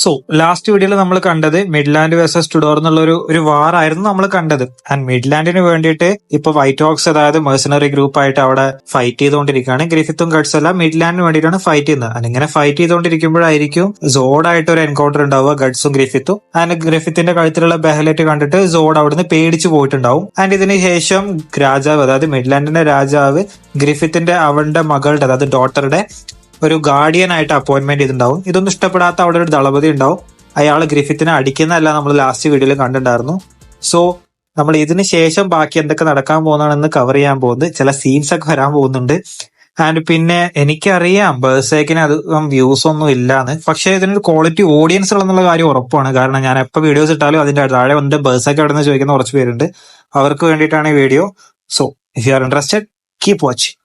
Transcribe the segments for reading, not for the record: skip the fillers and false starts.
So last വീഡിയോയിൽ നമ്മൾ കണ്ടത് മിഡ്ലാൻഡ് വേഴ്സസ് ടുഡോർ എന്നുള്ള ഒരു വാർ ആയിരുന്നു നമ്മൾ കണ്ടത്. ആൻഡ് മിഡ്ലാൻഡിന് വേണ്ടിയിട്ട് ഇപ്പൊ വൈറ്റ് ഹോക്സ് അതായത് മെർസണറി ഗ്രൂപ്പ് ആയിട്ട് അവിടെ ഫൈറ്റ് ചെയ്തുകൊണ്ടിരിക്കുകയാണ്. ഗ്രിഫിത്തും ഗഡ്സും എല്ലാം മിഡ്ലാൻഡിന് വേണ്ടിയിട്ടാണ് ഫൈറ്റ് ചെയ്യുന്നത്. ആൻഡ് ഇങ്ങനെ ഫൈറ്റ് ചെയ്തുകൊണ്ടിരിക്കുമ്പോഴായിരിക്കും സോഡായിട്ട് ഒരു എൻകൗണ്ടർ ഉണ്ടാവുക ഗഡ്സും ഗ്രിഫിത്തും. ആൻഡ് ഗ്രിഫിത്തിന്റെ കഴുത്തിലുള്ള ബെഹലറ്റ് കണ്ടിട്ട് സോഡ് അവിടുന്ന് പേടിച്ചു പോയിട്ടുണ്ടാവും. ആൻഡ് ഇതിന് ശേഷം രാജാവ് അതായത് മിഡ്ലാൻഡിന്റെ രാജാവ് ഗ്രിഫിത്തിന്റെ അവളുടെ മകളുടെ അതായത് ഡോട്ടറുടെ ഒരു ഗാർഡിയൻ ആയിട്ട് അപ്പോയിന്റ്മെന്റ് ചെയ്തിട്ടുണ്ടാവും. ഇതൊന്നും ഇഷ്ടപ്പെടാത്ത അവിടെ ഒരു ദളപതി ഉണ്ടാവും. അയാൾ ഗ്രിഫിത്തിനെ അടിക്കുന്നതല്ല നമ്മൾ ലാസ്റ്റ് വീഡിയോയിൽ കണ്ടിട്ടുണ്ടായിരുന്നു. സോ നമ്മൾ ഇതിന് ശേഷം ബാക്കി എന്തൊക്കെ നടക്കാൻ പോകുന്നതാണെന്ന് കവർ ചെയ്യാൻ പോകുന്നത്. ചില സീൻസ് ഒക്കെ വരാൻ പോകുന്നുണ്ട്. ആൻഡ് പിന്നെ എനിക്കറിയാം ബേഴ്സേക്കിന് അധികം വ്യൂസ് ഒന്നും ഇല്ലാന്ന്, പക്ഷെ ഇതിനൊരു ക്വാളിറ്റി ഓഡിയൻസ് ഉള്ള കാര്യം ഉറപ്പാണ്. കാരണം ഞാൻ എപ്പോൾ വീഡിയോസ് ഇട്ടാലും അതിന്റെ താഴെ വന്നിട്ട് ബേഴ്സേക്ക് അവിടെ നിന്ന് ചോദിക്കുന്ന കുറച്ച് പേരുണ്ട്. അവർക്ക് വേണ്ടിയിട്ടാണ് ഈ video. So if you are interested keep watching.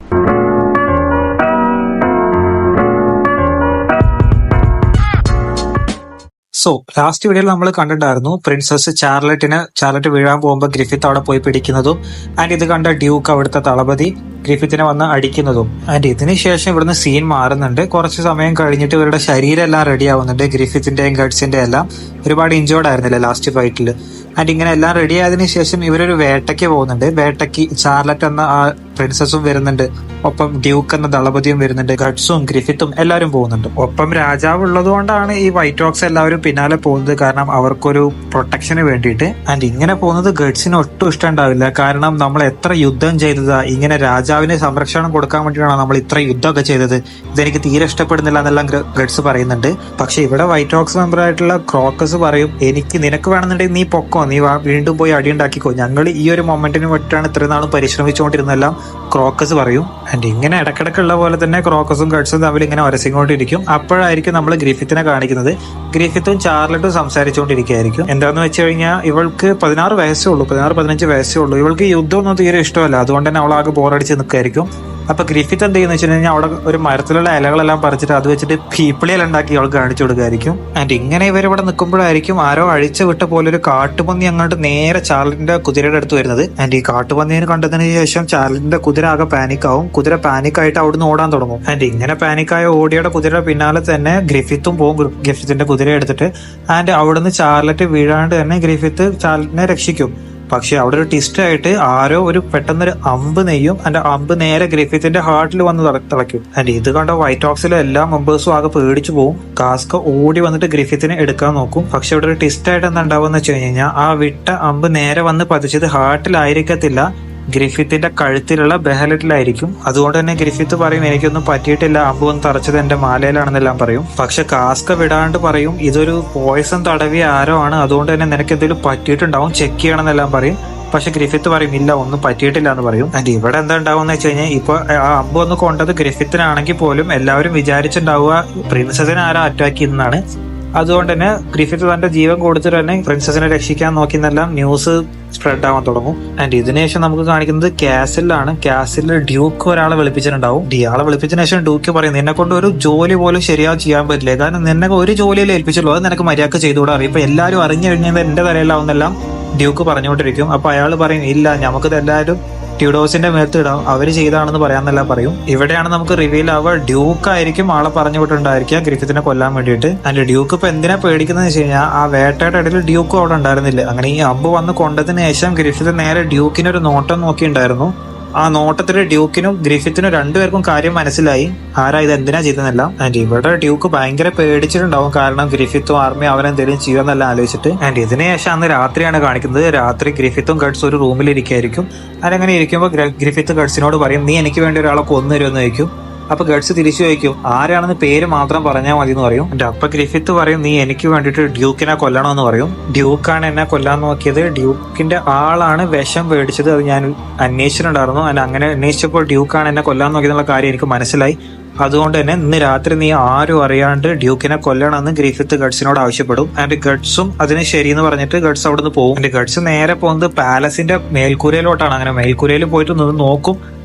So last വീഡിയോയിൽ നമ്മൾ കണ്ടിട്ടുണ്ടായിരുന്നു പ്രിൻസസ് ചാർലറ്റ് വീഴാൻ പോകുമ്പോൾ ഗ്രിഫിത്ത് അവിടെ പോയി പിടിക്കുന്നതും ആൻഡ് ഇത് കണ്ട ഡ്യൂക്ക് അവിടുത്തെ തളപതി ഗ്രിഫിത്തിനെ വന്ന് അടിക്കുന്നതും. ആൻഡ് ഇതിന് ശേഷം ഇവിടുന്ന് സീൻ മാറുന്നുണ്ട്. കുറച്ച് സമയം കഴിഞ്ഞിട്ട് ഇവരുടെ ശരീരം എല്ലാം റെഡി ആവുന്നുണ്ട്. ഗ്രിഫിത്തിന്റെയും ഗഡ്സിന്റെ എല്ലാം ഒരുപാട് ഇഞ്ചേർഡ് ആയിരുന്നില്ല ലാസ്റ്റ് ഫൈറ്റിൽ. ആൻഡ് ഇങ്ങനെ എല്ലാം റെഡി ആയതിനു ശേഷം ഇവരൊരു വേട്ടയ്ക്ക് പോകുന്നുണ്ട്. വേട്ടയ്ക്ക് ചാർലറ്റ് എന്ന ആ പ്രിൻസസും വരുന്നുണ്ട്, ഒപ്പം ഡ്യൂക്ക് എന്ന ദളപതിയും വരുന്നുണ്ട്, ഗഡ്സും ഗ്രിഫിത്തും എല്ലാവരും പോകുന്നുണ്ട്. ഒപ്പം രാജാവ് ഉള്ളതുകൊണ്ടാണ് ഈ വൈറ്റ് ഹോക്സ് എല്ലാവരും പിന്നാലെ പോകുന്നത്, കാരണം അവർക്കൊരു പ്രൊട്ടക്ഷന് വേണ്ടിയിട്ട്. ആൻഡ് ഇങ്ങനെ പോകുന്നത് ഗഡ്സിന് ഒട്ടും ഇഷ്ടമുണ്ടാവില്ല. കാരണം നമ്മൾ എത്ര യുദ്ധം ചെയ്തതാ, ഇങ്ങനെ രാജാവിന് സംരക്ഷണം കൊടുക്കാൻ വേണ്ടിയിട്ടാണ് നമ്മൾ ഇത്ര യുദ്ധമൊക്കെ ചെയ്തത്, ഇതെനിക്ക് തീരെ ഇഷ്ടപ്പെടുന്നില്ല എന്നെല്ലാം ഗഡ്സ് പറയുന്നുണ്ട്. പക്ഷെ ഇവിടെ വൈറ്റ് ഹോക്സ് മെമ്പർ ആയിട്ടുള്ള ക്രോക്കസ് പറയും, നിനക്ക് വേണമെന്നുണ്ടെങ്കിൽ നീ പൊക്കോ, നീ വീണ്ടും പോയി അടിയുണ്ടാക്കിക്കോ, ഞങ്ങൾ ഈ ഒരു മൊമെന്റിന് വേണ്ടിയിട്ടാണ് ഇത്രയും നാളും പരിശ്രമിച്ചുകൊണ്ടിരുന്നെല്ലാം ക്രോക്കസ് പറയും. ആൻഡ് ഇങ്ങനെ ഇടക്കിടക്കുള്ള പോലെ തന്നെ ക്രോക്കസും ഗഡ്സും തമ്മിൽ ഇങ്ങനെ ഉരസിക്കൊണ്ടിരിക്കും. അപ്പോഴായിരിക്കും നമ്മൾ ഗ്രിഫിത്തിനെ കാണിക്കുന്നത്. ഗ്രിഫിത്തും ചാർലറ്റും സംസാരിച്ചുകൊണ്ടിരിക്കുകയായിരിക്കും. എന്താന്ന് വെച്ച് കഴിഞ്ഞാൽ ഇവൾക്ക് 16-15 വയസ്സേ ഉള്ളൂ. ഇവൾക്ക് യുദ്ധമൊന്നും തീരെ ഇഷ്ടമല്ല. അതുകൊണ്ട് തന്നെ അവളാകെ ബോറടിച്ച് നിൽക്കായിരിക്കും. അപ്പൊ ഗ്രിഫിത്ത് എന്ത് ചെയ്യുന്ന വെച്ച് കഴിഞ്ഞാൽ അവിടെ ഒരു മരത്തിലുള്ള ഇലകളെല്ലാം പറിച്ചിട്ട് അത് വെച്ചിട്ട് പീപ്പിളിയെല്ലാം ഉണ്ടാക്കി അവൾക്ക് കാണിച്ചു കൊടുക്കുകയായിരിക്കും. ആൻഡ് ഇങ്ങനെ ഇവരിവിടെ നിൽക്കുമ്പോഴായിരിക്കും ആരോ അഴിച്ചു വിട്ട പോലെ ഒരു കാട്ടുപന്നി അങ്ങോട്ട് നേരെ ചാർലറ്റിന്റെ കുതിരയുടെ അടുത്ത് വരുന്നത്. ആൻഡ് ഈ കാട്ടുപന്നിയെ കണ്ടതിന് ശേഷം ചാർലറ്റിന്റെ കുതിര ആകെ പാനിക്കാവും. കുതിര പാനിക്കായിട്ട് അവിടുന്ന് ഓടാൻ തുടങ്ങും. ആൻഡ് ഇങ്ങനെ പാനിക്കായ ഓടിയുടെ കുതിരയുടെ പിന്നാലെ തന്നെ ഗ്രിഫിത്തും പോകും, ഗ്രിഫിത്തിന്റെ കുതിര എടുത്തിട്ട്. ആൻഡ് അവിടുന്ന് ചാർലറ്റ് വീഴാണ്ട് തന്നെ ഗ്രിഫിത്ത് ചാർലറ്റിനെ രക്ഷിക്കും. പക്ഷെ അവിടെ ഒരു ട്വിസ്റ്റ് ആയിട്ട് ആരോ പെട്ടെന്നൊരു അമ്പ് നെയ്യും. ആൻഡ് അമ്പ് നേരെ ഗ്രിഫിത്തിന്റെ ഹാർട്ടിൽ വന്ന് തളയ്ക്കും. ആൻഡ് ഇത് കണ്ട വൈറ്റ് ഹോക്സിലെ എല്ലാ മെമ്പേഴ്സും ആകെ പേടിച്ചു പോകും. കാസ്ക ഓടി വന്നിട്ട് ഗ്രിഫിത്തിനെ എടുക്കാൻ നോക്കും. പക്ഷെ ഇവിടെ ഒരു ട്വിസ്റ്റ് ആയിട്ട് എന്താ ഉണ്ടാവുമെന്ന് വെച്ച് കഴിഞ്ഞാൽ ആ വിട്ട അമ്പ് നേരെ വന്ന് പതിച്ചത് ഹാർട്ടിലായിരിക്കത്തില്ല, ഗ്രിഫിത്തിന്റെ കഴുത്തിലുള്ള ബെഹലറ്റിലായിരിക്കും. അതുകൊണ്ട് തന്നെ ഗ്രിഫിത്ത് പറയും, എനിക്കൊന്നും പറ്റിയിട്ടില്ല, അമ്പ് വന്ന് തറച്ചത് എന്റെ മാലയിലാണെന്നെല്ലാം പറയും. പക്ഷെ കാസ്ക വിടാണ്ട് പറയും, ഇതൊരു പോയ്സൺ തടവിയ ആരോ ആണ്, അതുകൊണ്ട് തന്നെ നിനക്ക് എന്തെങ്കിലും പറ്റിയിട്ടുണ്ടാവും, ചെക്ക് ചെയ്യണമെന്നെല്ലാം പറയും. പക്ഷെ ഗ്രിഫിത്ത് പറയും, ഇല്ല, ഒന്നും പറ്റിയിട്ടില്ല എന്ന് പറയും. ആൻഡ് ഇവിടെ എന്താ ഉണ്ടാവുമെന്ന് വെച്ച് കഴിഞ്ഞാൽ ഇപ്പൊ ആ അമ്പ് വന്ന് കൊണ്ടത് ഗ്രിഫിത്തിനാണെങ്കിൽ പോലും എല്ലാവരും വിചാരിച്ചിട്ടുണ്ടാവുക പ്രിൻസസിനെ ആരോ അറ്റാക്ക് ചെയ്യുന്നതാണ്. അതുകൊണ്ട് തന്നെ ഗ്രിഫിത്ത് തന്റെ ജീവൻ കൊടുത്തിട്ട് തന്നെ പ്രിൻസസിനെ രക്ഷിക്കാൻ നോക്കിയെന്നെല്ലാം ന്യൂസ് സ്പ്രെഡ് ആവാൻ തുടങ്ങും. ആൻഡ് ഇതിനുശേഷം നമുക്ക് കാണിക്കുന്നത് കാസിലാണ്. കാസിലിൽ ഡ്യൂക്ക് ഒരാളെ വിളിപ്പിച്ചിട്ടുണ്ടാവും. ഇയാളെ വിളിപ്പിച്ചതിന് ശേഷം ഡ്യൂക്ക് പറയും, നിന്നെ കൊണ്ട് ഒരു ജോലി പോലും ശരിയാവും ചെയ്യാൻ പറ്റില്ല, കാരണം നിന്നെ ഒരു ജോലിയിൽ ഏൽപ്പിച്ചുള്ളൂ, അത് നിനക്ക് മര്യാദക്ക് ചെയ്തുകൂടാ അറിയും. ഇപ്പൊ എല്ലാവരും അറിഞ്ഞു കഴിഞ്ഞാൽ എന്റെ തലയിലാവുന്നെല്ലാം ഡ്യൂക്ക് പറഞ്ഞുകൊണ്ടിരിക്കും. അപ്പൊ അയാൾ പറയും, ഇല്ല, നമുക്കിത് എല്ലാവരും ട്യൂഡോസിന്റെ മേത്ത് ഇടാം, അവര് ചെയ്താണെന്ന് പറയാന്നെല്ലാം പറയും. ഇവിടെയാണ് നമുക്ക് റിവീൽ ആവുക ഡ്യൂക്ക് ആയിരിക്കും ആളെ പറഞ്ഞു വിട്ടിട്ടുണ്ടായിരിക്കുക ഗ്രിഫിത്തിനെ കൊല്ലാൻ വേണ്ടിയിട്ട്. ആൻഡ് ഡ്യൂക്ക് ഇപ്പൊ എന്തിനാ പേടിക്കുന്നത് വെച്ച് കഴിഞ്ഞാൽ ആ വേട്ടയുടെ ഇടയിൽ ഡ്യൂക്കും അവിടെ ഉണ്ടായിരുന്നില്ല. അങ്ങനെ ഈ അമ്പ് വന്ന് കൊണ്ടതിന് ശേഷം ഗ്രിഫിത്ത് നേരെ ഡ്യൂക്കിനൊരു നോട്ടം നോക്കിയിട്ടുണ്ടായിരുന്നു. ആ നോട്ടത്തില് ഡ്യൂക്കിനും ഗ്രിഫിത്തിനും രണ്ടുപേർക്കും കാര്യം മനസ്സിലായി, ആരാ ഇത് എന്തിനാ ചെയ്തെന്നല്ല. ആൻഡ് ഇവിടെ ഡ്യൂക്ക് ഭയങ്കര പേടിച്ചിട്ടുണ്ടാവും, കാരണം ഗ്രിഫിത്തും ആർമി അവരെന്തെങ്കിലും ചെയ്യുമെന്നെല്ലാം ആലോചിച്ചിട്ട്. ആൻഡ് ഇതിന് ശേഷം അന്ന് രാത്രിയാണ് കാണിക്കുന്നത്. രാത്രി ഗ്രിഫിത്തും ഗഡ്സ് ഒരു റൂമിൽ ഇരിക്കുകയായിരിക്കും. അങ്ങനെ ഇരിക്കുമ്പോൾ ഗ്രിഫിത്ത് ഗഡ്സിനോട് പറയും, നീ എനിക്ക് വേണ്ടി ഒരാളെ കൊന്നു തരുമെന്ന് ചോദിക്കും. അപ്പൊ ഗഡ്സ് തിരിച്ചു ചോദിക്കും, ആരാണെന്ന് പേര് മാത്രം പറഞ്ഞാൽ മതി എന്ന് പറയും. അപ്പൊ ഗ്രിഫിത്ത് പറയും, നീ എനിക്ക് വേണ്ടിയിട്ട് ഡ്യൂക്കിനെ കൊല്ലണമെന്ന് പറയും. ഡ്യൂക്കാണ് എന്നെ കൊല്ലാൻ നോക്കിയത്, ഡ്യൂക്കിന്റെ ആളാണ് വിഷം മേടിച്ചത്, അത് ഞാൻ അന്വേഷിച്ചിട്ടുണ്ടായിരുന്നു. അങ്ങനെ അന്വേഷിച്ചപ്പോൾ ഡ്യൂക്കാണ് എന്നെ കൊല്ലാൻ നോക്കിയെന്നുള്ള കാര്യം എനിക്ക് മനസ്സിലായി. അതുകൊണ്ട് തന്നെ ഇന്ന് രാത്രി നീ ആരും അറിയാണ്ട് ഡ്യൂക്കിനെ കൊല്ലണമെന്ന് ഗ്രിഫിത്ത് ഗഡ്സിനോട് ആവശ്യപ്പെടും. ആൻഡ് ഗഡ്സും അതിന് ശരിയെന്ന് പറഞ്ഞിട്ട് ഗഡ്സ് അവിടെ നിന്ന് പോകും. ആൻഡ് ഗഡ്സ് നേരെ പോകുന്നത് പാലസിന്റെ മേൽക്കൂരയിലോട്ടാണ്. അങ്ങനെ മേൽക്കൂരയിൽ പോയിട്ട് നിന്ന് നോക്കും,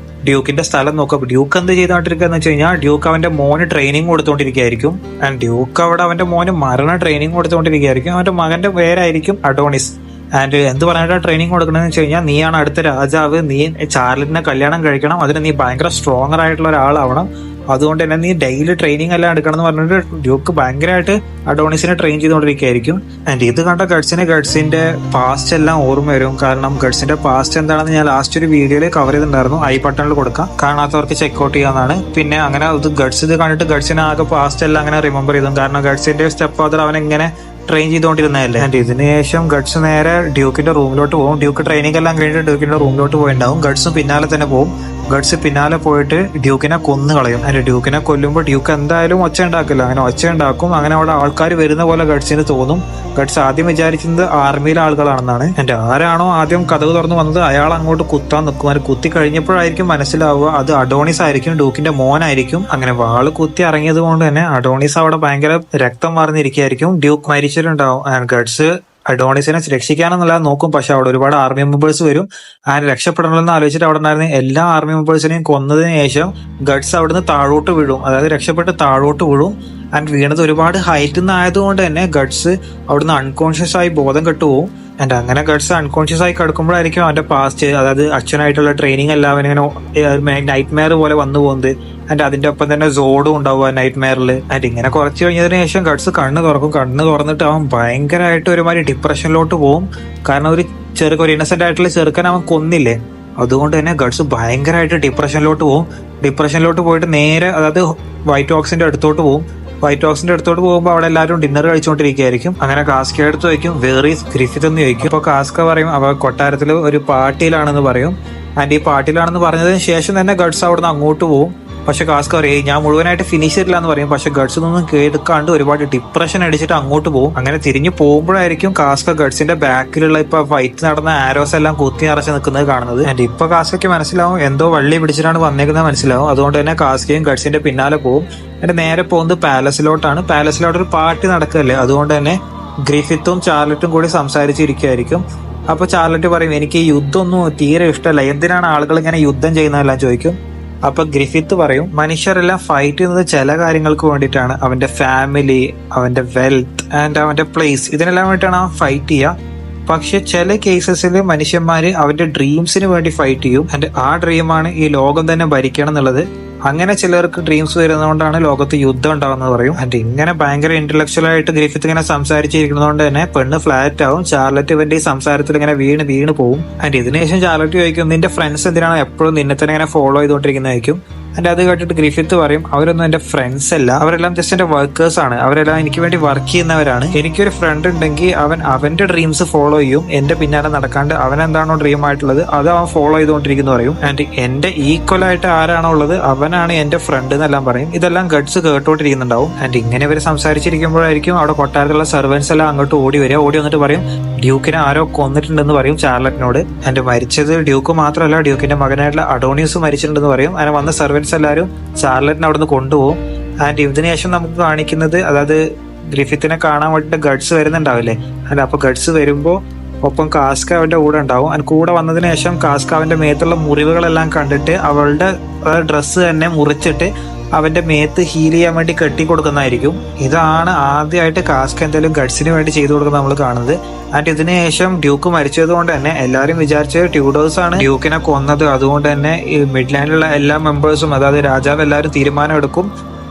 ഡ്യൂക്കിന്റെ സ്ഥലം നോക്കാം. ഡ്യൂക്ക് എന്ത് ചെയ്തോണ്ടിരിക്കുകയെന്ന് വെച്ച് കഴിഞ്ഞാൽ ഡ്യൂക്ക് അവന്റെ മോന് ട്രെയിനിങ് കൊടുത്തോണ്ടിരിക്കുകയായിരിക്കും. ആൻഡ് ഡ്യൂക്ക് അവിടെ അവന്റെ മോന് മരണ ട്രെയിനിങ് കൊടുത്തോണ്ടിരിക്കുകയായിരിക്കും. അവന്റെ മകന്റെ പേരായിരിക്കും അഡോണിസ്. ആൻഡ് എന്ത് പറഞ്ഞിട്ടാ ട്രെയിനിങ് കൊടുക്കണമെന്ന് വെച്ച് കഴിഞ്ഞാൽ, നീയാണ് അടുത്ത രാജാവ്, നീ ചാർലറ്റിനെ കല്യാണം കഴിക്കണം, അതിന് നീ ഭയങ്കര സ്ട്രോങ്ങർ ആയിട്ടുള്ള ഒരാളാവണം, അതുകൊണ്ട് തന്നെ നീ ഡെയിലി ട്രെയിനിങ് എല്ലാം എടുക്കണം എന്ന് പറഞ്ഞിട്ട് ഡ്യൂക്ക് ഭയങ്കരമായിട്ട് അഡോണിസിനെ ട്രെയിൻ ചെയ്തുകൊണ്ടിരിക്കുകയായിരിക്കും. ആൻഡ് ഇത് കണ്ട ഗഡ്സിന്റെ പാസ്റ്റ് എല്ലാം ഓർമ്മ വരും. കാരണം ഗഡ്സിന്റെ പാസ്റ്റ് എന്താണെന്ന് ഞാൻ ലാസ്റ്റ് ഒരു വീഡിയോയിൽ കവർ ചെയ്തിട്ടുണ്ടായിരുന്നു. ഐ ബട്ടണിൽ കൊടുക്കാം, കാണാത്തവർക്ക് ചെക്ക്ഔട്ട് ചെയ്യാവുന്നതാണ്. പിന്നെ അങ്ങനെ ഇത് കണ്ടിട്ട് ഗഡ്സിനെ ആകെ പാസ്റ്റ് എല്ലാം അങ്ങനെ റിമെമ്പർ ചെയ്തു. കാരണം ഗഡ്സിന്റെ സ്റ്റെപ്പ് ഫാദർ അവൻ ഇങ്ങനെ ട്രെയിൻ ചെയ്തുകൊണ്ടിരുന്നതല്ലേ. ആൻഡ് ഇതിന് ശേഷം ഗഡ്സ് നേരെ ഡ്യൂക്കിന്റെ റൂമിലോട്ട് പോകും. ഡ്യൂക്ക് ട്രെയിനിങ് എല്ലാം കഴിഞ്ഞിട്ട് ഡ്യൂക്കിന്റെ റൂമിലോട്ട് പോയിട്ടുണ്ടാവും. ഗഡ്സും പിന്നാലെ തന്നെ പോകും. ഗഡ്സ് പിന്നാലെ പോയിട്ട് ഡ്യൂക്കിനെ കൊന്നു കളയും. അതിന്റെ ഡ്യൂക്കിനെ കൊല്ലുമ്പോൾ ഡ്യൂക്ക് എന്തായാലും ഒച്ച ഉണ്ടാക്കില്ല. അങ്ങനെ ഒച്ച ഉണ്ടാക്കും. അങ്ങനെ അവിടെ ആൾക്കാർ വരുന്ന പോലെ ഗഡ്സിന് തോന്നും. ഗഡ്സ് ആദ്യം വിചാരിക്കുന്നത് ആർമിയിലെ ആളുകളാണെന്നാണ്. എന്റെ ആരാണോ ആദ്യം കഥക് തുറന്നു വന്നത് അയാൾ അങ്ങോട്ട് കുത്താൻ നിൽക്കും. അത് കുത്തി കഴിഞ്ഞപ്പോഴായിരിക്കും മനസ്സിലാവുക അത് അഡോണിസ് ആയിരിക്കും, ഡ്യൂക്കിന്റെ മോനായിരിക്കും. അങ്ങനെ വാള് കുത്തി ഇറങ്ങിയത് കൊണ്ട് തന്നെ അഡോണിസ് അവിടെ ഭയങ്കര രക്തം മാർന്നിരിക്കുകയായിരിക്കും. ഡ്യൂക്ക് മരിച്ചിട്ടുണ്ടാവും. ഗഡ്സ് അഡോണിസിനെ രക്ഷിക്കാനെന്നല്ല നോക്കും. പക്ഷെ അവിടെ ഒരുപാട് ആർമി മെമ്പേഴ്സ് വരും. അങ്ങനെ രക്ഷപ്പെടണമെന്ന് ആലോചിച്ചിട്ട് അവിടെ ഉണ്ടായിരുന്ന എല്ലാ ആർമി മെമ്പേഴ്സിനെയും കൊന്നതിന് ശേഷം ഗഡ്സ് അവിടുന്ന് താഴോട്ട് വീഴും. അതായത് രക്ഷപ്പെട്ട് താഴോട്ട് വീഴും. ആൻഡ് വീണത് ഒരുപാട് ഹൈറ്റിൽ നിന്ന് ആയതുകൊണ്ട് തന്നെ ഗഡ്സ് അവിടുന്ന് അൺകോൺഷ്യസ് ആയി ബോധം കെട്ടുപോകും. ആൻഡ് അങ്ങനെ ഗഡ്സ് അൺകോൺഷ്യസ് ആയി കിടക്കുമ്പോഴായിരിക്കും അവന്റെ പാസ്റ്റ്, അതായത് അച്ഛനായിട്ടുള്ള ട്രെയിനിങ് എല്ലാം ഇങ്ങനെ നൈറ്റ് മെയർ പോലെ വന്നു പോകുന്നത്. ആൻഡ് അതിന്റെ ഒപ്പം തന്നെ സോഡും ഉണ്ടാവുക നൈറ്റ് മെയറിൽ. ആൻഡ് ഇങ്ങനെ കുറച്ച് കഴിഞ്ഞതിന് ശേഷം ഗഡ്സ് കണ്ണ് തുറക്കും. കണ്ണ് തുറന്നിട്ട് അവൻ ഭയങ്കരമായിട്ട് ഒരുമാതിരി ഡിപ്രഷനിലോട്ട് പോകും. കാരണം ഒരു ഇന്നസെന്റ് ആയിട്ടുള്ള ചെറുക്കൻ അവൻ കൊന്നില്ലേ, അതുകൊണ്ട് തന്നെ ഗഡ്സ് ഭയങ്കരമായിട്ട് ഡിപ്രഷനിലോട്ട് പോകും. ഡിപ്രഷനിലോട്ട് പോയിട്ട് നേരെ അതായത് വൈറ്റ് ഓക്സിന്റെ അടുത്തോട്ട് പോകും. വൈറ്റ് ഹൗസിന്റെ അടുത്തോട്ട് പോകുമ്പോൾ അവിടെ എല്ലാവരും ഡിന്നർ കഴിച്ചുകൊണ്ടിരിക്കുകയായിരിക്കും. അങ്ങനെ കാസ്ക അടുത്ത് ചോദിക്കും വേർ ഈസ് ഗ്രിഫിത്ത് എന്ന് ചോദിക്കും. അപ്പോൾ കാസ്ക പറയും അവ കൊട്ടാരത്തിൽ ഒരു പാർട്ടിയിലാണെന്ന് പറയും. ആൻഡ് ഈ പാർട്ടിയിലാണെന്ന് പറഞ്ഞതിന് ശേഷം തന്നെ ഗഡ്സ് അവിടുന്ന് അങ്ങോട്ട് പോകും. പക്ഷെ കാസ്ക പറയും ഞാൻ മുഴുവനായിട്ട് ഫിനിഷ് ചെയ്തില്ല എന്ന് പറയും. പക്ഷെ ഗഡ്സ് ഒന്നും കേൾക്കാണ്ട് ഒരുപാട് ഡിപ്രഷൻ അടിച്ചിട്ട് അങ്ങോട്ട് പോകും. അങ്ങനെ തിരിഞ്ഞു പോകുമ്പോഴായിരിക്കും കാസ്ക ഗഡ്സിന്റെ ബാക്കിലുള്ള ഇപ്പൊ ഫൈറ്റ് നടന്ന ആരോസ് എല്ലാം കുത്തി നിറച്ച് നിൽക്കുന്നത് കാണുന്നത്. ആൻഡ് ഇപ്പൊ കാസ്കയ്ക്ക് മനസ്സിലാവും എന്തോ വള്ളി പിടിച്ചിട്ടാണ് വന്നേക്കുന്നത് മനസ്സിലാവും. അതുകൊണ്ട് തന്നെ കാസ്കയും ഗഡ്സിന്റെ പിന്നാലെ പോകും. എന്നിട്ട് നേരെ പോകുന്നത് പാലസിലോട്ടാണ്. പാലസിലോട്ട് ഒരു പാർട്ടി നടക്കുകയല്ലേ, അതുകൊണ്ട് തന്നെ ഗ്രിഫിത്തും ചാർലറ്റും കൂടി സംസാരിച്ചിരിക്കുകയായിരിക്കും. അപ്പൊ ചാർലറ്റ് പറയും എനിക്ക് ഈ യുദ്ധമൊന്നും തീരെ ഇഷ്ടമല്ല, എന്തിനാണ് ആളുകൾ ഇങ്ങനെ യുദ്ധം ചെയ്യുന്നതെല്ലാം ചോദിക്കും. അപ്പൊ ഗ്രിഫിത്ത് പറയും മനുഷ്യരെല്ലാം ഫൈറ്റ് ചെയ്യുന്നത് ചില കാര്യങ്ങൾക്ക് വേണ്ടിയിട്ടാണ്. അവന്റെ ഫാമിലി, അവന്റെ വെൽത്ത് ആൻഡ് അവന്റെ പ്ലേസ്, ഇതിനെല്ലാം വേണ്ടിയിട്ടാണ് അവൻ ഫൈറ്റ് ചെയ്യുക. പക്ഷെ ചില കേസസിൽ മനുഷ്യന്മാര് അവന്റെ ഡ്രീംസിന് വേണ്ടി ഫൈറ്റ് ചെയ്യും. ആൻഡ് ആ ഡ്രീമാണ് ഈ ലോകം തന്നെ ഭരിക്കണം എന്നുള്ളത്. അങ്ങനെ ചിലർക്ക് ഡ്രീംസ് വരുന്നതുകൊണ്ടാണ് ലോകത്ത് യുദ്ധം ഉണ്ടാവുന്നത് പറയും. ആൻഡ് ഇങ്ങനെ ഭയങ്കര ഇന്റലക്ച്വൽ ആയിട്ട് ഗ്രിഫിത്ത് ഇങ്ങനെ സംസാരിച്ചിരിക്കുന്നതുകൊണ്ട് തന്നെ പെണ്ണ് ഫ്ലാറ്റ് ആവും. ചാർലറ്റ് ഇവന്റെ ഈ സംസാരത്തിൽ ഇങ്ങനെ വീണ് പോകും. ആൻഡ് ഇതിനുശേഷം ചാർലറ്റ് ചോദിക്കും നിന്റെ ഫ്രണ്ട്സ് എന്തിനാണ് എപ്പോഴും നിന്നെ തന്നെ ഇങ്ങനെ ഫോളോ ചെയ്തുകൊണ്ടിരിക്കുന്നതായിരിക്കും. ആൻഡ് അത് കേട്ടിട്ട് ഗ്രിഫിത്ത് പറയും അവരൊന്നും എന്റെ ഫ്രണ്ട്സ് അല്ല, അവരെല്ലാം ജസ്റ്റ് എന്റെ വർക്കേഴ്സ് ആണ്, അവരെല്ലാം എനിക്ക് വേണ്ടി വർക്ക് ചെയ്യുന്നവരാണ്. എനിക്കൊരു ഫ്രണ്ട് ഉണ്ടെങ്കിൽ അവൻ അവന്റെ ഡ്രീംസ് ഫോളോ ചെയ്യും, എന്റെ പിന്നാലെ നടക്കാണ്ട് അവൻ എന്താണോ ഡ്രീം ആയിട്ടുള്ളത് അത് അവൻ ഫോളോ ചെയ്തുകൊണ്ടിരിക്കുന്നു പറയും. ആൻഡ് എന്റെ ഈക്വൽ ആയിട്ട് ആരാണോ ഉള്ളത് അവനാണ് എന്റെ ഫ്രണ്ട് എന്നെല്ലാം പറയും. ഇതെല്ലാം ഗഡ്സ് കേട്ടോണ്ടിരിക്കുന്നുണ്ടാവും. ആൻഡ് ഇങ്ങനെ ഇവർ സംസാരിച്ചിരിക്കുമ്പോഴായിരിക്കും അവിടെ കൊട്ടാരത്തിലുള്ള സെർവൻസ് എല്ലാം അങ്ങോട്ട് ഓടി വന്നിട്ട് പറയും ഡ്യൂക്കിനെ ആരോ കൊന്നിട്ടുണ്ടെന്ന് പറയും ചാർലറ്റിനോട്. ആൻഡ് മരിച്ചത് ഡ്യൂക്ക് മാത്രമല്ല ഡ്യൂക്കിന്റെ മകനായിട്ടുള്ള അഡോണിയസ് മരിച്ചിട്ടുണ്ടെന്ന് പറയും. അങ്ങനെ വന്ന സെർവൻസ് എല്ലാവരും ചാർലറ്റിനെ അവിടെ നിന്ന് കൊണ്ടുപോകും. ആൻഡ് ഇതിനുശേഷം നമുക്ക് കാണിക്കുന്നത് അതായത് ഗ്രിഫിത്തിനെ കാണാൻ വേണ്ടിയിട്ട് ഗഡ്സ് വരുന്നുണ്ടാവില്ലേ. അല്ല അപ്പൊ ഗഡ്സ് വരുമ്പോ ഒപ്പം കാസ്ക അവന്റെ കൂടെ ഉണ്ടാവും. ആൻഡ് കൂടെ വന്നതിന് ശേഷം കാസ്ക അവന്റെ മേത്തുള്ള മുറിവുകളെല്ലാം കണ്ടിട്ട് അവളുടെ ഡ്രസ്സ് തന്നെ മുറിച്ചിട്ട് അവന്റെ മേത്ത് ഹീൽ ചെയ്യാൻ വേണ്ടി കെട്ടി കൊടുക്കുന്നതായിരിക്കും. ഇതാണ് ആദ്യമായിട്ട് കാസ്ക എന്തായാലും ഗഡ്സിന് വേണ്ടി ചെയ്തു കൊടുക്കുന്നത് നമ്മൾ കാണുന്നത്. ആൻഡ് ഇതിനുശേഷം ഡ്യൂക്ക് മരിച്ചത് കൊണ്ട് തന്നെ എല്ലാവരും വിചാരിച്ചത് ട്യൂഡേഴ്സ് ആണ് ഡ്യൂക്കിനെ കൊന്നത്. അതുകൊണ്ട് തന്നെ ഈ മിഡ്ലാൻഡിലുള്ള എല്ലാ മെമ്പേഴ്സും അതായത് രാജാവ് എല്ലാവരും തീരുമാനം എടുക്കും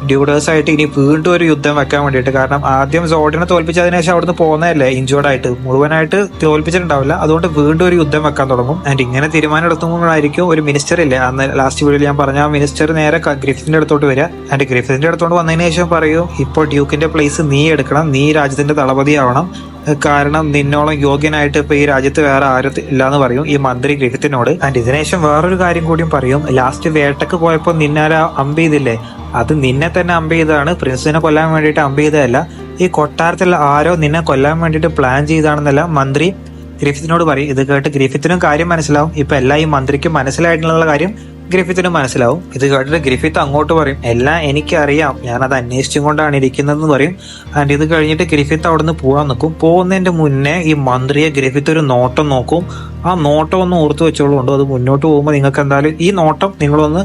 ഡ്യൂഡേഴ്സ് ആയിട്ട് ഇനി വീണ്ടും ഒരു യുദ്ധം വെക്കാൻ വേണ്ടിയിട്ട്. കാരണം ആദ്യം സോഡിനെ തോൽപ്പിച്ചതിന് ശേഷം അവിടുന്ന് പോകുന്നതല്ലേ ഇഞ്ചോർഡ് ആയിട്ട്, മുഴുവനായിട്ട് തോൽപ്പിച്ചിട്ടുണ്ടാവില്ല. അതുകൊണ്ട് വീണ്ടും ഒരു യുദ്ധം വെക്കാൻ തുടങ്ങും. ആൻഡ് ഇങ്ങനെ തീരുമാനം എടുക്കുമ്പോഴായിരിക്കും ഒരു മിനിസ്റ്റർ ഇല്ലേ അന്ന് ലാസ്റ്റ് വീഡിയോയിൽ ഞാൻ പറഞ്ഞ ആ മിനിസ്റ്റർ നേരെ ഗ്രിഫിത്തിന്റെ അടുത്തോട്ട് വരിക. ആൻഡ് ഗ്രിഫിത്തിന്റെ അടുത്തോട്ട് വന്നതിന് ശേഷം പറയും ഇപ്പോൾ ഡ്യൂക്കിന്റെ പ്ലേസ് നീ എടുക്കണം, നീ രാജ്യത്തിന്റെ തളപതിയാവണം, കാരണം നിന്നോളം യോഗ്യനായിട്ട് ഇപ്പൊ ഈ രാജ്യത്ത് വേറെ ആരും ഇല്ലാന്ന് പറയും ഈ മന്ത്രി ഗ്രിഫിത്തിനോട്. ആൻഡ് ഇതിനുശേഷം വേറൊരു കാര്യം കൂടിയും പറയും ലാസ്റ്റ് വേട്ടക്ക് പോയപ്പോ നിന്നാരാ അമ്പ് ചെയ്തില്ലേ അത് നിന്നെ തന്നെ അമ്പ് ചെയ്തതാണ്, പ്രിൻസിനെ കൊല്ലാൻ വേണ്ടിയിട്ട് അമ്പ് ചെയ്തതല്ല. ഈ കൊട്ടാരത്തിൽ ആരോ നിന്നെ കൊല്ലാൻ വേണ്ടിയിട്ട് പ്ലാൻ ചെയ്താണെന്നല്ല മന്ത്രി ഗ്രിഫിത്തിനോട് പറയും. ഇത് കേട്ട് ഗ്രിഫിത്തിനും കാര്യം മനസ്സിലാവും. ഇപ്പൊ എല്ലാം ഈ മന്ത്രിക്ക് മനസ്സിലായിട്ടുള്ള കാര്യം ഗ്രിഫിത്തിനും മനസ്സിലാവും. ഇത് കേട്ടിട്ട് ഗ്രിഫിത്ത് അങ്ങോട്ട് പറയും എല്ലാം എനിക്കറിയാം, ഞാനത് അന്വേഷിച്ചും കൊണ്ടാണ് ഇരിക്കുന്നതെന്ന് പറയും. ആൻഡ് ഇത് കഴിഞ്ഞിട്ട് ഗ്രിഫിത്ത് അവിടുന്ന് പോകാൻ നിൽക്കും. പോകുന്നതിന്റെ മുന്നേ ഈ മന്ത്രിയെ ഗ്രിഫിത്ത് ഒരു നോട്ടം നോക്കും. ആ നോട്ടം ഒന്ന് ഓർത്ത് വെച്ചോളുണ്ട്. അത് മുന്നോട്ട് പോകുമ്പോൾ നിങ്ങൾക്ക് എന്തായാലും ഈ നോട്ടം നിങ്ങളൊന്ന്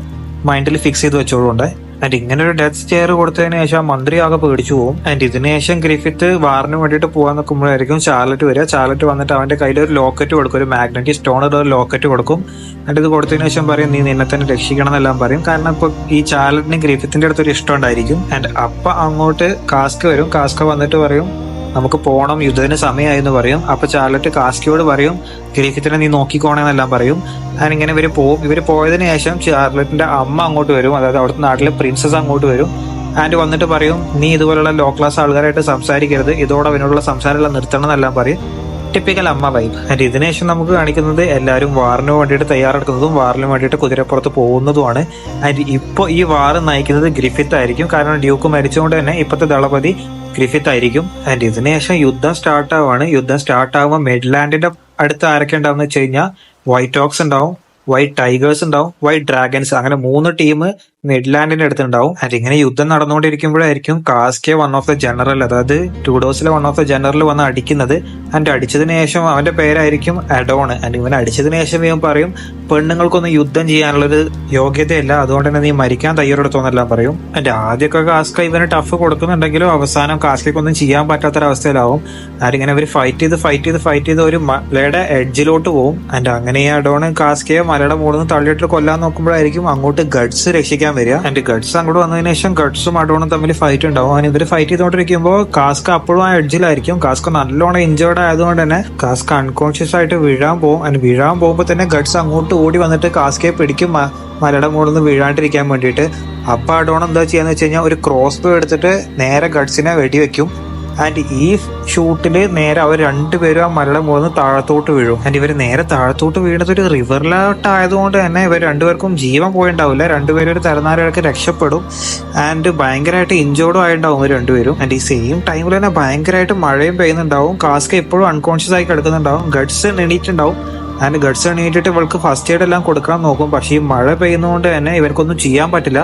മൈൻഡിൽ ഫിക്സ് ചെയ്ത് വെച്ചോളുണ്ട്. ആൻഡ് ഇങ്ങനെ ഒരു ഡെത്ത് സ്റ്റെയർ കൊടുത്തതിന് ശേഷം ആ മന്ത്രി ആകെ പേടിച്ചു പോകും. ആൻഡ് ഇതിനുശേഷം ഗ്രിഫിത്ത് വാറിന് വേണ്ടിയിട്ട് പോകാൻ നിൽക്കുമ്പോഴായിരിക്കും ചാർലറ്റ് വരിക. ചാർലറ്റ് വന്നിട്ട് അവന്റെ കയ്യിൽ ഒരു ലോക്കറ്റ് കൊടുക്കും, ഒരു മാഗ്നറ്റിക് സ്റ്റോണുള്ള ഒരു ലോക്കറ്റ് കൊടുക്കും. ആൻഡ് ഇത് കൊടുത്തതിന് ശേഷം പറയും നീ നിന്നെ തന്നെ രക്ഷിക്കണം എന്നെല്ലാം പറയും. കാരണം ഇപ്പൊ ഈ ചാർലറ്റിന് ഗ്രിഫിത്തിന്റെ അടുത്തൊരു ഇഷ്ടം ഉണ്ടായിരിക്കും. ആൻഡ് അപ്പൊ അങ്ങോട്ട് കാസ്ക വരും. കാസ്ക വന്നിട്ട് പറയും നമുക്ക് പോകണം, യുദ്ധത്തിന് സമയമായി എന്ന് പറയും. അപ്പൊ ചാർലറ്റ് കാസ്കിയോട് പറയും ഗ്രിഫിത്തിനെ നീ നോക്കിക്കോണെന്നെല്ലാം പറയും. ആൻഡ് ഇങ്ങനെ ഇവര് പോകും. ഇവര് പോയതിനു ശേഷം ചാർലറ്റിന്റെ അമ്മ അങ്ങോട്ട് വരും, അതായത് അവിടുത്തെ നാട്ടിലെ പ്രിൻസസ് അങ്ങോട്ട് വരും. ആൻഡ് വന്നിട്ട് പറയും നീ ഇതുപോലുള്ള ലോ ക്ലാസ് ആൾക്കാരായിട്ട് സംസാരിക്കരുത്, ഇതോടെ അവനോടുള്ള സംസാരമെല്ലാം നിർത്തണം എന്നെല്ലാം പറയും. ടിപ്പിക്കൽ അമ്മ വൈബ്. ആൻഡ് ഇതിനുശേഷം നമുക്ക് കാണിക്കുന്നത് എല്ലാവരും വാറിന് വേണ്ടിയിട്ട് തയ്യാറെടുക്കുന്നതും വാറിന് വേണ്ടിയിട്ട് കുതിരപ്പുറത്ത് പോകുന്നതുമാണ്. ആൻഡ് ഇപ്പോൾ ഈ വാർ നയിക്കുന്നത് ഗ്രിഫിത്ത് ആയിരിക്കും. കാരണം ഡ്യൂക്ക് മരിച്ചുകൊണ്ട് തന്നെ ഇപ്പോഴത്തെ ദളപതി ഗ്രിഫിത്ത് ആയിരിക്കും. ആൻഡ് ഇതിനുശേഷം യുദ്ധം സ്റ്റാർട്ട് ആവുകയാണ്. യുദ്ധം സ്റ്റാർട്ട് ആകുമ്പോൾ മിഡ്ലാൻഡിന്റെ അടുത്ത് ആരൊക്കെ ഉണ്ടാവും വെച്ച് കഴിഞ്ഞാൽ വൈറ്റ് ഓക്സ് ഉണ്ടാവും, വൈറ്റ് ടൈഗേഴ്സ് ഉണ്ടാവും, വൈറ്റ് ഡ്രാഗൺസ്, അങ്ങനെ 3 ടീം മിഡ്ലാൻഡിന്റെ അടുത്തുണ്ടാവും. ആൻഡ് ഇങ്ങനെ യുദ്ധം നടന്നുകൊണ്ടിരിക്കുമ്പോഴായിരിക്കും കാസ്കെ വൺ ഓഫ് ദ ജനറൽ, അതായത് ടൂഡോസിലെ വൺ ഓഫ് ദ ജനറൽ വന്ന് അടിക്കുന്നത്. ആൻഡ് അടിച്ചതിന് ശേഷം അവന്റെ പേരായിരിക്കും അഡോൺ. ആൻഡ് ഇവൻ അടിച്ചതിന് ശേഷം ഇവൻ പറയും പെണ്ണുങ്ങൾക്കൊന്നും യുദ്ധം ചെയ്യാനുള്ളൊരു യോഗ്യതയല്ല, അതുകൊണ്ട് തന്നെ നീ മരിക്കാൻ തയ്യാറെടുത്തോന്നെല്ലാം പറയും. ആൻഡ് ആദ്യമൊക്കെ കാസ്ക ഇവന് ടഫ് കൊടുക്കുന്നുണ്ടെങ്കിലും അവസാനം കാസ്കയ്ക്കൊന്നും ചെയ്യാൻ പറ്റാത്തൊരവസ്ഥയിലാവും. ആൻഡ് ഇങ്ങനെ അവർ ഫൈറ്റ് ചെയ്ത് ഒരു മലയുടെ എഡ്ജിലോട്ട് പോകും. ആൻഡ് അങ്ങനെ അഡോൺ കാസ്കയെ മലയുടെ മുകളിൽ നിന്ന് തള്ളിയിട്ട് കൊല്ലാൻ നോക്കുമ്പോഴായിരിക്കും അങ്ങോട്ട് ഗഡ്സ് രക്ഷിക്കാൻ വരിക. ആൻഡ് ഗഡ്സ് അങ്ങോട്ട് വന്നതിന് ശേഷം ഗഡ്സും അഡോണും തമ്മിൽ ഫൈറ്റ് ഉണ്ടാവും. അങ്ങനെ ഇവര് ഫൈറ്റ് ചെയ്തോണ്ടിരിക്കുമ്പോൾ കാസ്ക അപ്പോഴും ആ എഡ്ജിലായിരിക്കും. കാസ്ക നല്ലോണം ഇഞ്ചേർഡ് ആയതുകൊണ്ട് തന്നെ കാസ്ക അൺകോൺഷ്യസ് ആയിട്ട് വീഴാൻ പോകും. ആൻഡ് വീഴാൻ പോകുമ്പോൾ തന്നെ ഗഡ്സ് അങ്ങോട്ട് ഓടി വന്നിട്ട് കാസ്കയെ പിടിക്കും മലയുടെ മുകളിൽ നിന്ന് വീഴാണ്ടിരിക്കാൻ വേണ്ടിയിട്ട്. അപ്പൊ അഡോൺ എന്താ ചെയ്യാന്ന് വെച്ച് കഴിഞ്ഞാൽ ഒരു ക്രോസ് ബോ എടുത്തിട്ട് നേരെ ഗഡ്സിനെ വെടിവെക്കും. ആൻഡ് ഈ ഷൂട്ടില് നേരെ അവർ രണ്ടുപേരും ആ മലയുടെ മുകളിൽ നിന്ന് താഴത്തോട്ട് വീഴും. ആൻഡ് ഇവർ നേരെ താഴത്തോട്ട് വീണത് ഒരു റിവറിലോട്ട് ആയതുകൊണ്ട് തന്നെ ഇവർ രണ്ടുപേർക്കും ജീവൻ പോയിണ്ടാവില്ല. രണ്ടുപേരും ഒരു തലനാരിഴക്ക് രക്ഷപ്പെടും. ആൻഡ് ഭയങ്കരമായിട്ട് ഇഞ്ചോർഡും ആയിട്ടുണ്ടാവും ഇവർ രണ്ടുപേരും. ആൻഡ് ഈ സെയിം ടൈമിൽ തന്നെ ഭയങ്കരമായിട്ട് മഴയും പെയ്യുന്നുണ്ടാവും. കാസ്ക ഇപ്പോഴും അൺകോൺഷ്യസ് ആയി കിടക്കുന്നുണ്ടാവും. ഗഡ്സ് എണീറ്റുണ്ടാവും. ആൻഡ് ഗഡ്സ് എണീറ്റിട്ട് ഇവൾക്ക് ഫസ്റ്റ് എയ്ഡ് എല്ലാം കൊടുക്കാൻ നോക്കും. പക്ഷെ ഈ മഴ പെയ്യുന്നതുകൊണ്ട് തന്നെ ഇവർക്കൊന്നും ചെയ്യാൻ പറ്റില്ല.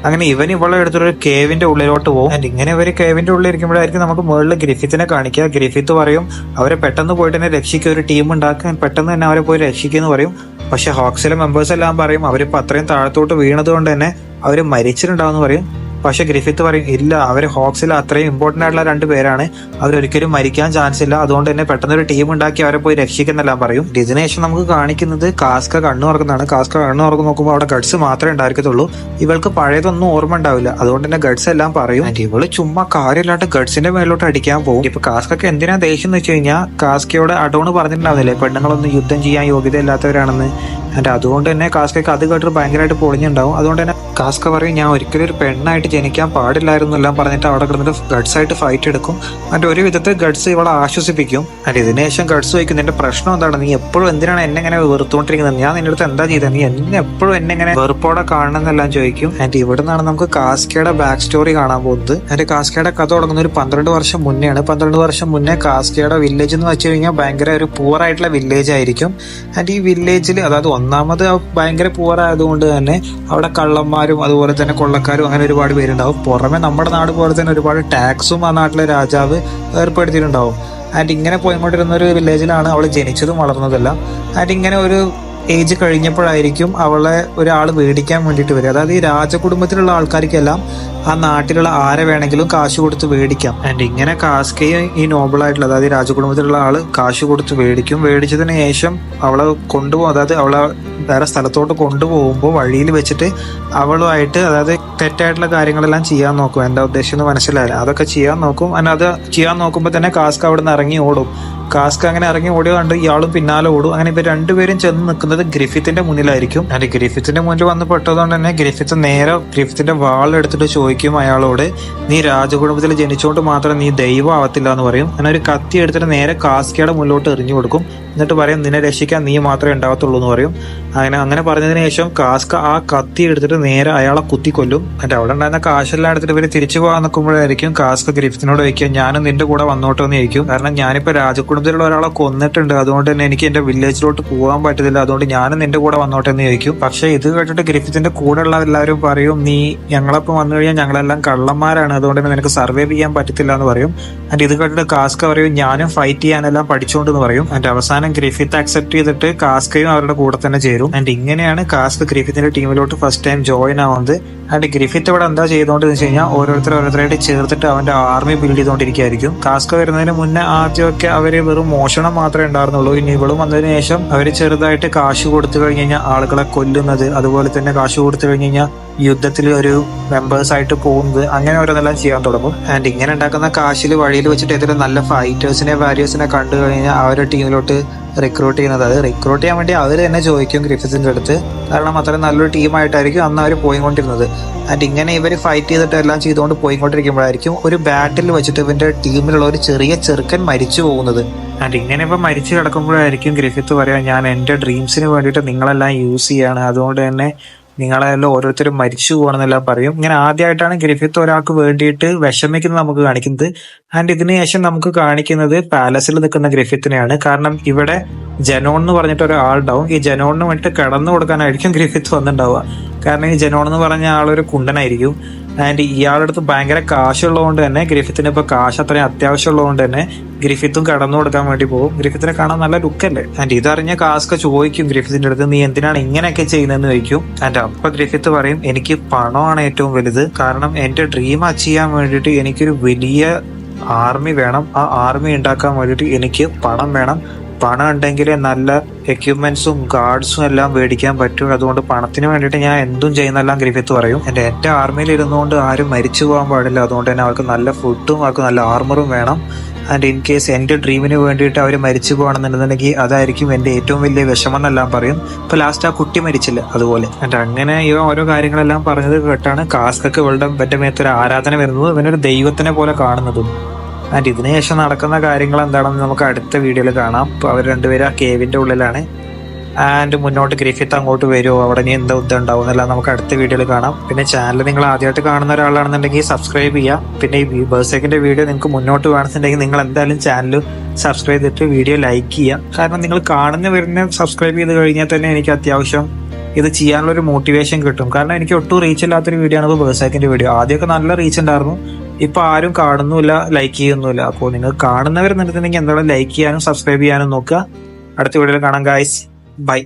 അങ്ങനെ ഇവൻ ഇവളെ എടുത്തൊരു കേവിന്റെ ഉള്ളിലോട്ട് പോകും. ആൻഡ് ഇങ്ങനെ ഇവര് കേവിന്റെ ഉള്ളിൽ ഇരിക്കുമ്പോഴായിരിക്കും നമുക്ക് മുകളിൽ ഗ്രിഫിത്തിനെ കാണിക്കുക. ഗ്രിഫിത്ത് പറയും അവരെ പെട്ടെന്ന് പോയിട്ട് തന്നെ രക്ഷിക്കുക, ഒരു ടീം ഉണ്ടാക്കാൻ പെട്ടെന്ന് തന്നെ അവരെ പോയി രക്ഷിക്കുന്നു പറയും. പക്ഷെ ഹോക്സിലെ മെമ്പേഴ്സ് എല്ലാം പറയും അവരിപ്പോ അത്രയും താഴത്തോട്ട് വീണത് കൊണ്ട് തന്നെ അവര് മരിച്ചിട്ടുണ്ടാവും പറയും. പക്ഷെ ഗ്രിഫിത്ത് പറയും ഇല്ല, അവര് ഹോക്സിൽ അത്രയും ഇമ്പോർട്ടന്റ് ആയിട്ടുള്ള 2 പേരാണ്, അവരൊരിക്കലും മരിക്കാൻ ചാൻസ് ഇല്ല, അതുകൊണ്ട് തന്നെ പെട്ടെന്ന് ഒരു ടീം ഉണ്ടാക്കി അവരെ പോയി രക്ഷിക്കുന്നെല്ലാം പറയും. ഇതിനുശേഷം നമുക്ക് കാണിക്കുന്നത് കാസ്ക കണ്ണു തുറക്കുന്നതാണ്. കാസ്ക കണ്ണു തുറന്ന് നോക്കുമ്പോൾ അവിടെ ഗഡ്സ് മാത്രമേ ഉണ്ടായിരിക്കത്തുള്ളൂ. ഇവൾക്ക് പഴയതൊന്നും ഓർമ്മ ഉണ്ടാവില്ല, അതുകൊണ്ട് തന്നെ ഗഡ്സ് എല്ലാം പറയും. ഇവള് ചുമ്മാ കാര്യമില്ലാണ്ട് ഗഡ്സിന്റെ മേലോട്ട് അടിക്കാൻ പോകും. ഇപ്പൊ കാസ്കക്ക് എന്തിനാ ദേഷ്യം എന്ന് വെച്ച് കഴിഞ്ഞാൽ കാസ്കയോട് അഡോണ് പറഞ്ഞിട്ടുണ്ടാവുന്നില്ലേ പെണ്ണുങ്ങളൊന്നും യുദ്ധം ചെയ്യാൻ യോഗ്യതയില്ലാത്തവരാണെന്ന്. ആൻഡ് അതുകൊണ്ട് തന്നെ കാസ്കയ്ക്ക് അത് കേട്ടിട്ട് ഭയങ്കരമായിട്ട് പൊളിഞ്ഞുണ്ടാവും. അതുകൊണ്ട് തന്നെ കാസ്ക പറയും ഞാൻ ഒരിക്കലും ഒരു പെണ്ണായിട്ട് ജനിക്കാൻ പാടില്ലായിരുന്നു എല്ലാം പറഞ്ഞിട്ട് അവിടെ കിടന്നിട്ട് ഗഡ്സ് ആയിട്ട് ഫൈറ്റ് എടുക്കും. ആൻഡ് ഒരു വിധത്തിൽ ഗഡ്സ് ഇവളെ ആശ്വസിപ്പിക്കും. ആൻഡ് ഇതിനുശേഷം ഗഡ്സ് ചോദിക്കും നിന്റെ പ്രശ്നം എന്താണ്, നീ എപ്പോഴും എന്തിനാണ് എന്നെ ഇങ്ങനെ വെറുത്തോണ്ടിരിക്കുന്നത്, ഞാൻ നിന്റെ അടുത്ത് എന്താ ചെയ്തത്, നീ എന്നെ എപ്പോഴും എന്നെ ഇങ്ങനെ വെറുപ്പോടെ കാണണമെന്നെല്ലാം ചോദിക്കും. ആൻഡ് ഇവിടെ നിന്നാണ് നമുക്ക് കാസ്കയുടെ ബാക്ക് സ്റ്റോറി കാണാൻ പോകുന്നത്. ആൻഡ് കാസ്കയുടെ കഥ തുടങ്ങുന്ന ഒരു 12 വർഷം മുന്നെയാണ്. 12 വർഷം മുന്നേ കാസ്കയുടെ വില്ലേജ് എന്ന് വെച്ച് കഴിഞ്ഞാൽ ഭയങ്കര ഒരു പൂർ ആയിട്ടുള്ള വില്ലേജ് ആയിരിക്കും. ആൻഡ് ഈ വില്ലേജിൽ അതായത് ഒന്നാമത് ഭയങ്കര പൂർ ആയതുകൊണ്ട് തന്നെ അവിടെ കള്ളന്മാരും അതുപോലെ തന്നെ കൊള്ളക്കാരും അങ്ങനെ ഒരുപാട് പേരുണ്ടാവും. പുറമെ നമ്മുടെ നാട് പോലെ തന്നെ ഒരുപാട് ടാക്സും ആ നാട്ടിലെ രാജാവ് ഏർപ്പെടുത്തിയിട്ടുണ്ടാവും. ആൻഡ് ഇങ്ങനെ പോയിക്കൊണ്ടിരുന്ന ഒരു വില്ലേജിലാണ് അവൾ ജനിച്ചതും വളർന്നതെല്ലാം. ആൻഡ് ഇങ്ങനെ ഒരു ഏജ് കഴിഞ്ഞപ്പോഴായിരിക്കും അവളെ ഒരാൾ മേടിക്കാൻ വേണ്ടിയിട്ട് വരിക. അതായത് ഈ രാജകുടുംബത്തിലുള്ള ആൾക്കാർക്കെല്ലാം ആ നാട്ടിലുള്ള ആരെ വേണമെങ്കിലും കാശ് കൊടുത്ത് മേടിക്കാം. ആൻഡ് ഇങ്ങനെ കാസ്കയും ഈ നോബിളായിട്ടുള്ള അതായത് ഈ രാജകുടുംബത്തിലുള്ള ആള് കാശ് കൊടുത്ത് മേടിക്കും. മേടിച്ചതിന് ശേഷം അവളെ കൊണ്ടുപോകും, അതായത് അവളെ വേറെ സ്ഥലത്തോട്ട് കൊണ്ടുപോകുമ്പോൾ വഴിയിൽ വെച്ചിട്ട് അവളുമായിട്ട് അതായത് തെറ്റായിട്ടുള്ള കാര്യങ്ങളെല്ലാം ചെയ്യാൻ നോക്കും. എന്താ ഉദ്ദേശം എന്ന് മനസ്സിലായില്ല, അതൊക്കെ ചെയ്യാൻ നോക്കും. ആൻഡ് അത് ചെയ്യാൻ നോക്കുമ്പോൾ തന്നെ കാസ്ക അവിടെ നിന്ന് ഇറങ്ങി ഓടും. കാസ്ക അങ്ങനെ ഇറങ്ങി ഓടിയ കണ്ട് ഇയാളും പിന്നാലെ ഓടും. അങ്ങനെ ഇവർ രണ്ടുപേരും ചെന്ന് നിൽക്കുന്നത് ഗ്രിഫിത്തിന്റെ മുന്നിലായിരിക്കും. ആൻഡ് ഗ്രിഫിത്തിന്റെ മുന്നിൽ വന്ന് പെട്ടതുകൊണ്ട് തന്നെ ഗ്രിഫിത്ത് നേരെ ഗ്രിഫിത്തിന്റെ വാൾ എടുത്തിട്ട് ചോദിക്കും അയാളോട് നീ രാജകുടുംബത്തിൽ ജനിച്ചുകൊണ്ട് മാത്രം നീ ദൈവം ആവത്തില്ല എന്ന് പറയും. അങ്ങനെ ഒരു കത്തി എടുത്തിട്ട് നേരെ കാസ്കയുടെ മുന്നിലോട്ട് എറിഞ്ഞു കൊടുക്കും. എന്നിട്ട് പറയും നിന്നെ രക്ഷിക്കാൻ നീ മാത്രമേ ഉണ്ടാവത്തുള്ളൂ എന്ന് പറയും. അങ്ങനെ പറഞ്ഞതിന് ശേഷം കാസ്ക ആ കത്തി എടുത്തിട്ട് നേരെ അയാളെ കുത്തിക്കൊല്ലും. എന്നിട്ട് അവിടെ ഉണ്ടായിരുന്ന കാശെല്ലാം എടുത്തിട്ട് ഇവര് തിരിച്ചു പോകാൻ നിൽക്കുമ്പോഴായിരിക്കും കാസ്ക ഗ്രിഫിത്തിനോട് ചോദിക്കുക ഞാനും നിന്റെ കൂടെ വന്നോട്ടോ എന്ന് ചോദിക്കും. കാരണം ഞാനിപ്പോ രാജകുടുംബത്തിലുള്ള ഒരാളെ കൊന്നിട്ടുണ്ട്, അതുകൊണ്ട് തന്നെ എനിക്ക് എന്റെ വില്ലേജിലോട്ട് പോകാൻ പറ്റത്തില്ല, അതുകൊണ്ട് ഞാനും നിന്റെ കൂടെ വന്നോട്ടെ എന്ന് ചോദിക്കും. പക്ഷെ ഇത് കേട്ടിട്ട് ഗ്രിഫിത്തിന്റെ കൂടെ ഉള്ള എല്ലാവരും പറയും നീ ഞങ്ങളൊപ്പം വന്നു കഴിഞ്ഞാൽ ഞങ്ങളെല്ലാം കള്ളന്മാരാണ്, അതുകൊണ്ട് തന്നെ നിനക്ക് സർവൈവ് ചെയ്യാൻ പറ്റത്തില്ല എന്ന് പറയും. ആൻഡ് ഇത് കേട്ടിട്ട് കാസ്ക പറയും ഞാനും ഫൈറ്റ് ചെയ്യാനെല്ലാം പഠിച്ചോണ്ടെന്ന് പറയും. ആൻഡ് അവസാനം ഗ്രിഫിത്ത് അക്സെപ്റ്റ് ചെയ്തിട്ട് കാസ്കയും അവരുടെ കൂടെ തന്നെ ചേരും. ആൻഡ് ഇങ്ങനെയാണ് കാസ്ക ഗ്രിഫിത്തിന്റെ ടീമിലോട്ട് ഫസ്റ്റ് ടൈം ജോയിൻ ആവുന്നത്. ആൻഡ് ഗ്രിഫിത്ത് ഇവിടെ എന്താ ചെയ്തുകൊണ്ടെന്ന് വെച്ച് കഴിഞ്ഞാൽ ഓരോരുത്തരായിട്ട് ചേർത്തിട്ട് അവന്റെ ആർമി ബിൽഡ് ചെയ്തുകൊണ്ടിരിക്കുകയായിരിക്കും. കാസ്ക വരുന്നതിന് മുന്നേ ആദ്യമൊക്കെ അവര് വെറും മോഷണം മാത്രമേ ഉണ്ടായിരുന്നുള്ളൂ. ഇനി ഇവളും വന്നതിന് ശേഷം അവര് ചെറുതായിട്ട് കാശ് കൊടുത്തു കഴിഞ്ഞ് കഴിഞ്ഞാൽ ആളുകളെ കൊല്ലുന്നത്, അതുപോലെ തന്നെ കാശ് കൊടുത്തു കഴിഞ്ഞ് കഴിഞ്ഞാൽ യുദ്ധത്തിൽ ഒരു മെമ്പേഴ്സ് ആയിട്ട് പോകുന്നത്, അങ്ങനെ ഓരോന്നെല്ലാം ചെയ്യാൻ തുടങ്ങും. ആൻഡ് ഇങ്ങനെ ഉണ്ടാക്കുന്ന കാശിൽ വഴിയിൽ വെച്ചിട്ട് ഏതെങ്കിലും നല്ല ഫൈറ്റേഴ്സിനെ വാരിയേഴ്സിനെ കണ്ടു കഴിഞ്ഞാൽ അവരുടെ ടീമിലോട്ട് റിക്രൂട്ട് ചെയ്യുന്നത്. അത് റിക്രൂട്ട് ചെയ്യാൻ വേണ്ടി അവർ തന്നെ ചോദിക്കും ഗ്രിഫിത്തിന്റെ അടുത്ത്, കാരണം അത്രയും നല്ലൊരു ടീമായിട്ടായിരിക്കും അന്ന് അവർ പോയിക്കൊണ്ടിരുന്നത്. ആൻഡ് ഇങ്ങനെ ഇവർ ഫൈറ്റ് ചെയ്തിട്ട് എല്ലാം ചെയ്തുകൊണ്ട് പോയിക്കൊണ്ടിരിക്കുമ്പോഴായിരിക്കും ഒരു ബാറ്റിൽ വെച്ചിട്ട് ഇവന്റെ ടീമിലുള്ള ഒരു ചെറിയ ചെറുക്കൻ മരിച്ചു പോകുന്നത്. ആൻഡ് ഇങ്ങനെ ഇപ്പൊ മരിച്ചു കിടക്കുമ്പോഴായിരിക്കും ഗ്രിഫിത്ത് പറയാം, ഞാൻ എന്റെ ഡ്രീംസിന് വേണ്ടിയിട്ട് നിങ്ങളെല്ലാം യൂസ് ചെയ്യാണ്, അതുകൊണ്ട് തന്നെ നിങ്ങളെല്ലാം ഓരോരുത്തരും മരിച്ചു പോകണമെന്നെല്ലാം പറയും. ഇങ്ങനെ ആദ്യമായിട്ടാണ് ഗ്രിഫിത്ത് ഒരാൾക്ക് വേണ്ടിയിട്ട് വിഷമിക്കുന്നത് നമുക്ക് കാണിക്കുന്നത്. ആൻഡ് ഇതിന് ശേഷം നമുക്ക് കാണിക്കുന്നത് പാലസിൽ നിൽക്കുന്ന ഗ്രിഫിത്തിനെയാണ്. കാരണം ഇവിടെ ജനോൺ എന്ന് പറഞ്ഞിട്ട് ഒരാളുണ്ടാവും. ഈ ജനോണിന് വേണ്ടിയിട്ട് കിടന്നു കൊടുക്കാനായിരിക്കും ഗ്രിഫിത്ത് വന്നിട്ടുണ്ടാവുക. കാരണം ഈ ജനോൺ എന്ന് പറഞ്ഞ ആളൊരു കുണ്ടനായിരിക്കും. ആൻഡ് ഇയാളുടെ അടുത്ത് ഭയങ്കര കാശുള്ളതുകൊണ്ട് തന്നെ ഗ്രിഫിത്തിന് ഇപ്പൊ കാശ് അത്രയും അത്യാവശ്യമുള്ളതുകൊണ്ട് തന്നെ ഗ്രിഫിത്തും കടന്നു കൊടുക്കാൻ വേണ്ടി പോകും. ഗ്രിഫിത്തിനെ കാണാൻ നല്ല ലുക്കല്ലേ. ആൻഡ് ഇതറിഞ്ഞ കാസ്ക ചോദിക്കും ഗ്രിഫിത്തിന്റെ അടുത്ത്, നീ എന്തിനാണ് ഇങ്ങനെയൊക്കെ ചെയ്യുന്നതെന്ന് ചോദിക്കും. ആൻഡ് അപ്പൊ ഗ്രിഫിത്ത് പറയും, എനിക്ക് പണമാണ് ഏറ്റവും വലുത്. കാരണം എന്റെ ഡ്രീം അച്ചീവ് ചെയ്യാൻ വേണ്ടിയിട്ട് എനിക്കൊരു വലിയ ആർമി വേണം. ആ ആർമി ഉണ്ടാക്കാൻ വേണ്ടിയിട്ട് എനിക്ക് പണം വേണം. പണം ഉണ്ടെങ്കിൽ നല്ല എക്യുപ്മെന്റ്സും ഗാർഡ്സും എല്ലാം മേടിക്കാൻ പറ്റും. അതുകൊണ്ട് പണത്തിന് വേണ്ടിയിട്ട് ഞാൻ എന്തും ചെയ്യുന്നെല്ലാം ഗ്രിഫിത്ത് പറയും. എന്റെ ആർമിയിൽ ഇരുന്നുകൊണ്ട് ആരും മരിച്ചു പോകാൻ പാടില്ല. അതുകൊണ്ട് തന്നെ അവർക്ക് നല്ല ഫുഡും അവർക്ക് നല്ല ആർമറും വേണം. ആൻഡ് ഇൻ കേസ് എന്റെ ഡ്രീമിന് വേണ്ടിയിട്ട് അവർ മരിച്ചു പോകണമെന്നുണ്ടെന്നുണ്ടെങ്കിൽ അതായിരിക്കും എന്റെ ഏറ്റവും വലിയ വിഷമം എന്നെല്ലാം പറയും. ഇപ്പൊ ലാസ്റ്റ് ആ കുട്ടി മരിച്ചില്ല അതുപോലെ. ആൻഡ് അങ്ങനെ ഇവ ഓരോ കാര്യങ്ങളെല്ലാം പറഞ്ഞത് കേട്ടാണ് കാസ്കക്ക് ഇവളുടെ മേത്തൊരു ആരാധന വരുന്നത്, ഇവനൊരു ദൈവത്തിനെ പോലെ കാണുന്നതും. ആൻഡ് ഇതിനുശേഷം നടക്കുന്ന കാര്യങ്ങൾ എന്താണെന്ന് നമുക്ക് അടുത്ത വീഡിയോയിൽ കാണാം. ഇപ്പൊ അവർ രണ്ടുപേരും ആ കേവിന്റെ ഉള്ളിലാണ്. ആൻഡ് മുന്നോട്ട് ഗ്രിഫിത്ത് അങ്ങോട്ട് വരുമോ, അവിടെ ഇനി എന്താ യുദ്ധം ഉണ്ടാവും എന്നെല്ലാം നമുക്ക് അടുത്ത വീഡിയോയിൽ കാണാം. പിന്നെ ചാനൽ നിങ്ങൾ ആദ്യമായിട്ട് കാണുന്ന ഒരാളാണെന്നുണ്ടെങ്കിൽ സബ്സ്ക്രൈബ് ചെയ്യുക. പിന്നെ ഈ ബേഴ്സേക്കിന്റെ വീഡിയോ നിങ്ങൾക്ക് മുന്നോട്ട് വേണമെന്നുണ്ടെങ്കിൽ നിങ്ങൾ എന്തായാലും ചാനൽ സബ്സ്ക്രൈബ് ചെയ്തിട്ട് വീഡിയോ ലൈക്ക് ചെയ്യുക. കാരണം നിങ്ങൾ വരുന്ന സബ്സ്ക്രൈബ് ചെയ്ത് കഴിഞ്ഞാൽ തന്നെ എനിക്ക് അത്യാവശ്യം ഇത് ചെയ്യാനുള്ളൊരു മോട്ടിവേഷൻ കിട്ടും. കാരണം എനിക്ക് ഒട്ടും റീച്ച് ഇല്ലാത്തൊരു വീഡിയോ ആണ് ഇപ്പോൾ ബേഴ്സേക്കിന്റെ വീഡിയോ. ആദ്യമൊക്കെ നല്ല റീച്ച് ഉണ്ടായിരുന്നു, ഇപ്പൊ ആരും കാണുന്നില്ല, ലൈക്ക് ചെയ്യുന്നില്ല. അപ്പോൾ നിങ്ങൾ കാണുന്നവരെന്നുണ്ടെങ്കിൽ എന്തായാലും ലൈക്ക് ചെയ്യാനും സബ്സ്ക്രൈബ് ചെയ്യാനും നോക്കുക. അടുത്ത വീഡിയോയിൽ കാണാം ഗായ്സ്, ബൈ.